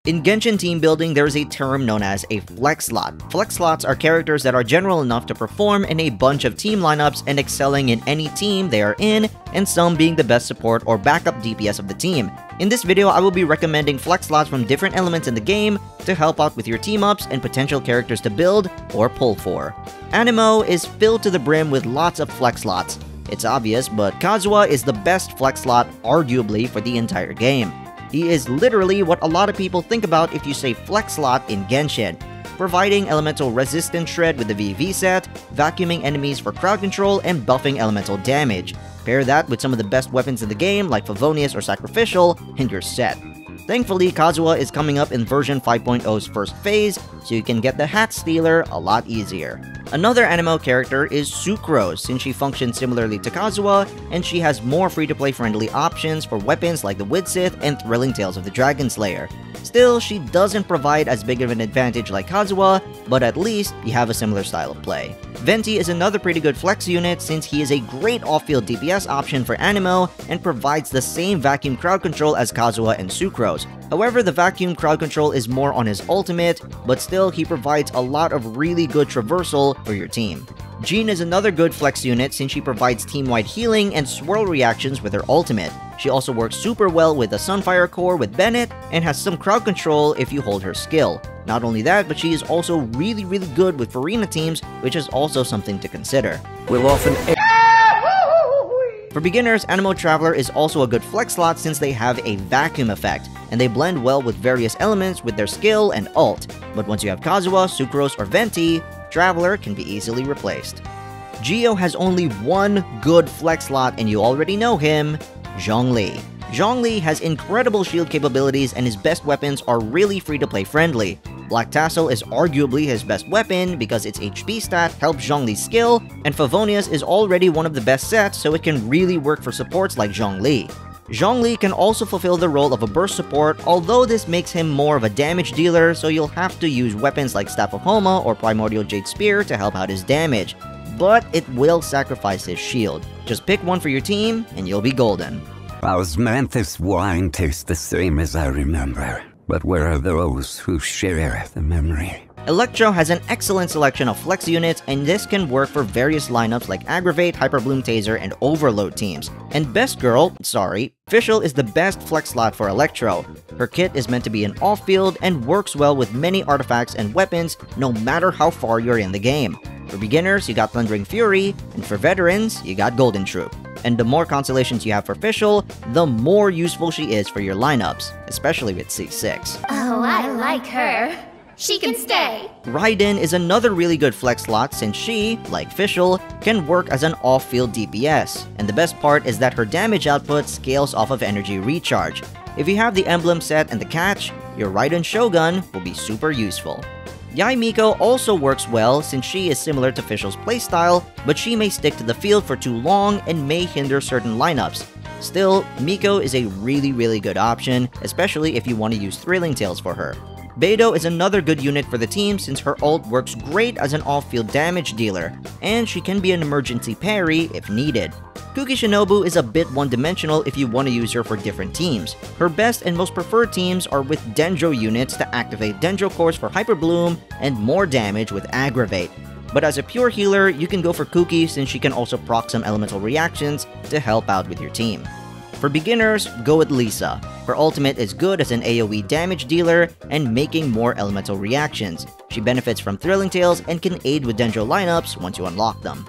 In Genshin team building, there is a term known as a flex slot. Flex slots are characters that are general enough to perform in a bunch of team lineups and excelling in any team they are in, and some being the best support or backup DPS of the team. In this video, I will be recommending flex slots from different elements in the game to help out with your team-ups and potential characters to build or pull for. Anemo is filled to the brim with lots of flex slots. It's obvious, but Kazuha is the best flex slot, arguably, for the entire game. He is literally what a lot of people think about if you say flex slot in Genshin, providing elemental resistance shred with the VV set, vacuuming enemies for crowd control, and buffing elemental damage. Pair that with some of the best weapons in the game like Favonius or Sacrificial, and you're set. Thankfully, Kazuha is coming up in version 5.0's first phase, so you can get the Hat Stealer a lot easier. Another Anemo character is Sucrose, since she functions similarly to Kazuha, and she has more free-to-play friendly options for weapons like the Widsith and Thrilling Tales of the Dragon Slayer. Still, she doesn't provide as big of an advantage like Kazuha, but at least you have a similar style of play. Venti is another pretty good flex unit since he is a great off-field DPS option for Anemo and provides the same vacuum crowd control as Kazuha and Sucrose. However, the vacuum crowd control is more on his ultimate, but still he provides a lot of really good traversal for your team. Jean is another good flex unit since she provides team-wide healing and swirl reactions with her ultimate. She also works super well with the Sunfire core with Bennett and has some crowd control if you hold her skill. Not only that, but she is also really good with Farina teams, which is also something to consider. We'll often For beginners, Anemo Traveler is also a good flex slot since they have a vacuum effect, and they blend well with various elements with their skill and ult, but once you have Kazuha, Sucrose, or Venti, Traveler can be easily replaced. Geo has only one good flex slot and you already know him, Zhongli. Zhongli has incredible shield capabilities and his best weapons are really free-to-play friendly. Black Tassel is arguably his best weapon because its HP stat helps Zhongli's skill, and Favonius is already one of the best sets so it can really work for supports like Zhongli. Zhongli can also fulfill the role of a burst support, although this makes him more of a damage dealer, so you'll have to use weapons like Staff of Homa or Primordial Jade Spear to help out his damage. But it will sacrifice his shield. Just pick one for your team, and you'll be golden. Osmanthus wine tastes the same as I remember, but where are those who share the memory? Electro has an excellent selection of flex units, and this can work for various lineups like Aggravate, Hyperbloom Taser, and Overload teams. And Fischl is the best flex slot for Electro. Her kit is meant to be an off-field and works well with many artifacts and weapons no matter how far you're in the game. For beginners, you got Thundering Fury, and for veterans, you got Golden Troop. And the more constellations you have for Fischl, the more useful she is for your lineups, especially with C6. Oh, I like her. She can stay. Raiden is another really good flex slot since she, like Fischl, can work as an off-field DPS, and the best part is that her damage output scales off of energy recharge. If you have the emblem set and the catch, your Raiden Shogun will be super useful. Yae Miko also works well since she is similar to Fischl's playstyle, but she may stick to the field for too long and may hinder certain lineups. Still, Miko is a really good option, especially if you want to use Thrilling Tales for her. Beidou is another good unit for the team since her ult works great as an off-field damage dealer, and she can be an emergency parry if needed. Kuki Shinobu is a bit one-dimensional if you want to use her for different teams. Her best and most preferred teams are with Dendro units to activate Dendro cores for Hyper Bloom and more damage with Aggravate. But as a pure healer, you can go for Kuki since she can also proc some elemental reactions to help out with your team. For beginners, go with Lisa. Her ultimate is good as an AoE damage dealer and making more elemental reactions. She benefits from Thrilling Tales and can aid with Dendro lineups once you unlock them.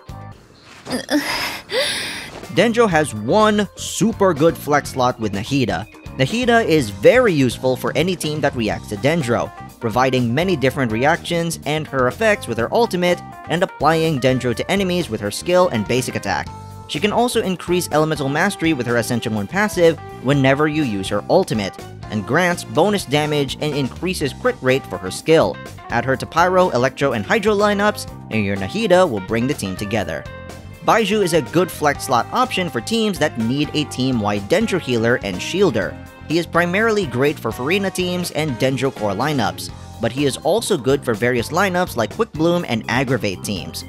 Dendro has one super good flex slot with Nahida. Nahida is very useful for any team that reacts to Dendro, providing many different reactions and her effects with her ultimate, and applying Dendro to enemies with her skill and basic attack. She can also increase elemental mastery with her Ascension 1 passive whenever you use her ultimate, and grants bonus damage and increases crit rate for her skill. Add her to Pyro, Electro, and Hydro lineups, and your Nahida will bring the team together. Baizhu is a good flex slot option for teams that need a team-wide Dendro healer and shielder. He is primarily great for Farina teams and Dendro core lineups, but he is also good for various lineups like Quick Bloom and Aggravate teams.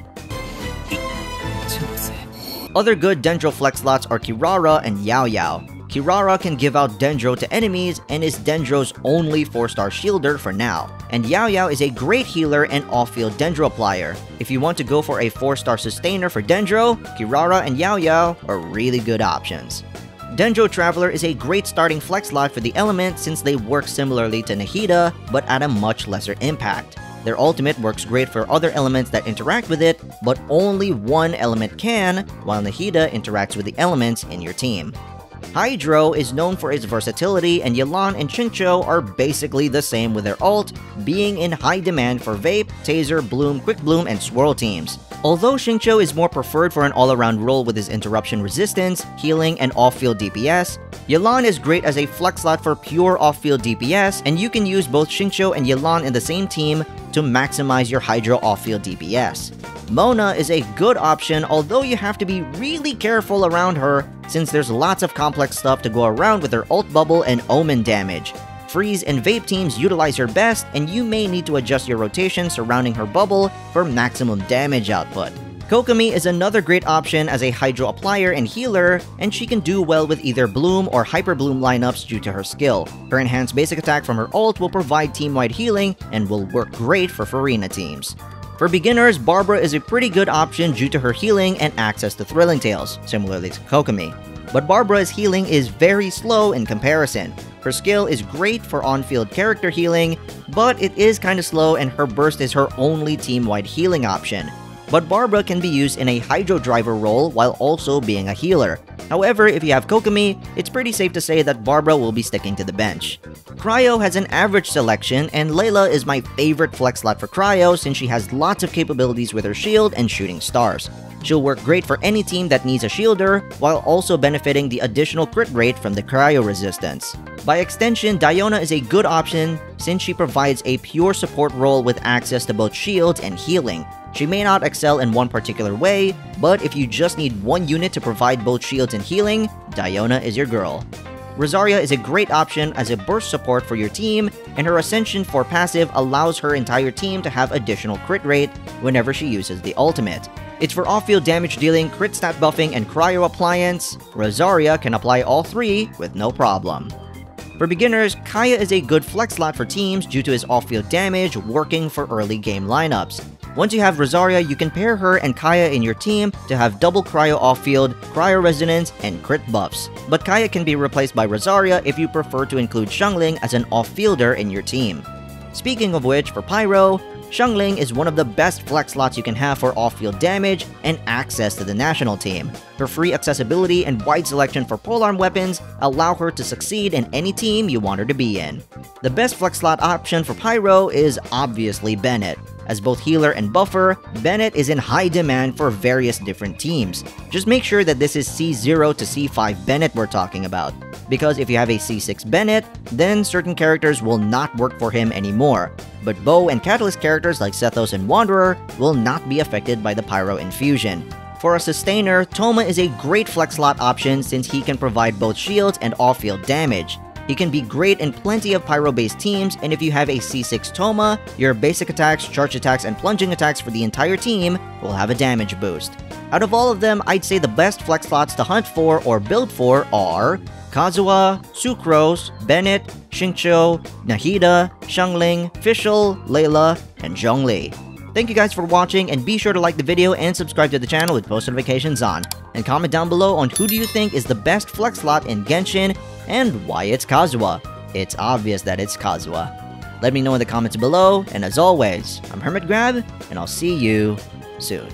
Other good Dendro flex slots are Kirara and Yao Yao. Kirara can give out Dendro to enemies and is Dendro's only 4-star shielder for now. And Yaoyao is a great healer and off-field Dendro applier. If you want to go for a 4-star sustainer for Dendro, Kirara and Yaoyao are really good options. Dendro Traveler is a great starting flex slot for the element since they work similarly to Nahida, but at a much lesser impact. Their ultimate works great for other elements that interact with it, but only one element can, while Nahida interacts with the elements in your team. Hydro is known for its versatility, and Yelan and Xingqiu are basically the same with their ult, being in high demand for Vape, Taser, Bloom, Quick Bloom, and Swirl teams. Although Xingqiu is more preferred for an all-around role with his interruption resistance, healing, and off-field DPS, Yelan is great as a flex slot for pure off-field DPS, and you can use both Xingqiu and Yelan in the same team to maximize your Hydro off-field DPS. Mona is a good option, although you have to be really careful around her since there's lots of complex stuff to go around with her ult bubble and omen damage. Freeze and Vape teams utilize her best, and you may need to adjust your rotation surrounding her bubble for maximum damage output. Kokomi is another great option as a Hydro applier and healer, and she can do well with either Bloom or Hyper Bloom lineups due to her skill. Her enhanced basic attack from her ult will provide team-wide healing and will work great for Farina teams. For beginners, Barbara is a pretty good option due to her healing and access to Thrilling Tales, similarly to Kokomi. But Barbara's healing is very slow in comparison. Her skill is great for on-field character healing, but it is kinda slow and her burst is her only team-wide healing option. But Barbara can be used in a Hydro driver role while also being a healer. However, if you have Kokomi, it's pretty safe to say that Barbara will be sticking to the bench. Cryo has an average selection, and Layla is my favorite flex slot for Cryo since she has lots of capabilities with her shield and shooting stars. She'll work great for any team that needs a shielder, while also benefiting the additional crit rate from the cryo resistance. By extension, Diona is a good option since she provides a pure support role with access to both shields and healing. She may not excel in one particular way, but if you just need one unit to provide both shields and healing, Diona is your girl. Rosaria is a great option as a burst support for your team, and her Ascension 4 passive allows her entire team to have additional crit rate whenever she uses the ultimate. It's for off-field damage dealing, crit stat buffing, and cryo appliance. Rosaria can apply all three with no problem. For beginners, Kaya is a good flex slot for teams due to his off-field damage working for early game lineups. Once you have Rosaria, you can pair her and Kaya in your team to have double cryo off-field, cryo resonance, and crit buffs. But Kaya can be replaced by Rosaria if you prefer to include Xiangling as an off-fielder in your team. Speaking of which, for Pyro, Xiangling is one of the best flex slots you can have for off-field damage and access to the national team. Her free accessibility and wide selection for polearm weapons allow her to succeed in any team you want her to be in. The best flex slot option for Pyro is obviously Bennett. As both healer and buffer, Bennett is in high demand for various different teams. Just make sure that this is C0 to C5 Bennett we're talking about, because if you have a C6 Bennett, then certain characters will not work for him anymore. But Bow and Catalyst characters like Sethos and Wanderer will not be affected by the Pyro infusion. For a sustainer, Toma is a great flex slot option since he can provide both shields and off-field damage. He can be great in plenty of Pyro-based teams, and if you have a C6 Toma, your basic attacks, charge attacks, and plunging attacks for the entire team will have a damage boost. Out of all of them, I'd say the best flex slots to hunt for or build for are Kazuha, Sucrose, Bennett, Xingqiu, Nahida, Xiangling, Fischl, Layla, and Zhongli. Thank you guys for watching, and be sure to like the video and subscribe to the channel with post notifications on. And comment down below on who do you think is the best flex slot in Genshin and why it's Kazuha. It's obvious that it's Kazuha. Let me know in the comments below, and as always, I'm HermitGRAB, and I'll see you soon.